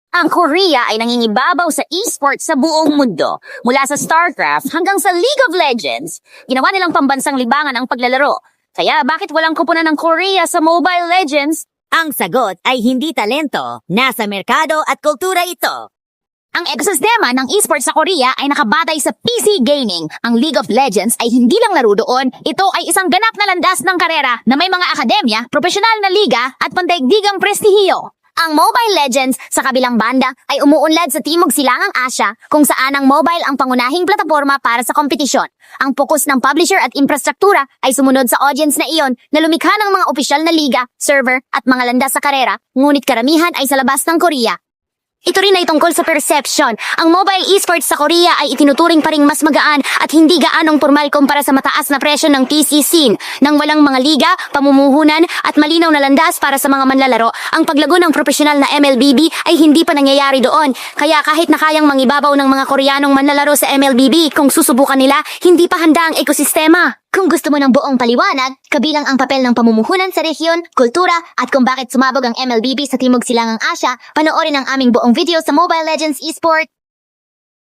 Ang Korea ay nangingibabaw sa esports sa buong mundo. Mula sa StarCraft hanggang sa League of Legends, ginawa nilang pambansang libangan ang paglalaro. Kaya bakit walang kupunan ng Korea sa Mobile Legends? Ang sagot ay hindi talento, nasa merkado at kultura ito. Ang ekosistema ng esports sa Korea ay nakabatay sa PC gaming. Ang League of Legends ay hindi lang laro doon, ito ay isang ganap na landas ng karera na may mga akademya, profesional na liga at pandaigdigang prestihiyo. Ang Mobile Legends sa kabilang banda ay umuunlad sa Timog Silangang Asya kung saan ang mobile ang pangunahing plataporma para sa kompetisyon. Ang pokus ng publisher at infrastruktura ay sumunod sa audience na iyon na lumikha ng mga opisyal na liga, server at mga landas sa karera, ngunit karamihan ay sa labas ng Korea. Ito rin ay tungkol sa perception. Ang mobile esports sa Korea ay itinuturing pa ring mas magaan at hindi gaanong formal kumpara sa mataas na presyo ng PC scene. Nang walang mga liga, pamumuhunan at malinaw na landas para sa mga manlalaro, ang paglago ng profesional na MLBB ay hindi pa nangyayari doon. Kaya kahit na kayang mangibabaw ng mga Koreanong manlalaro sa MLBB, kung susubukan nila, hindi pa handa ang ekosistema. Kung gusto mo ng buong paliwanag, kabilang ang papel ng pamumuhunan sa rehiyon, kultura, at kung bakit sumabog ang MLBB sa Timog Silangang Asya, panoorin ang aming buong video sa Mobile Legends Esport.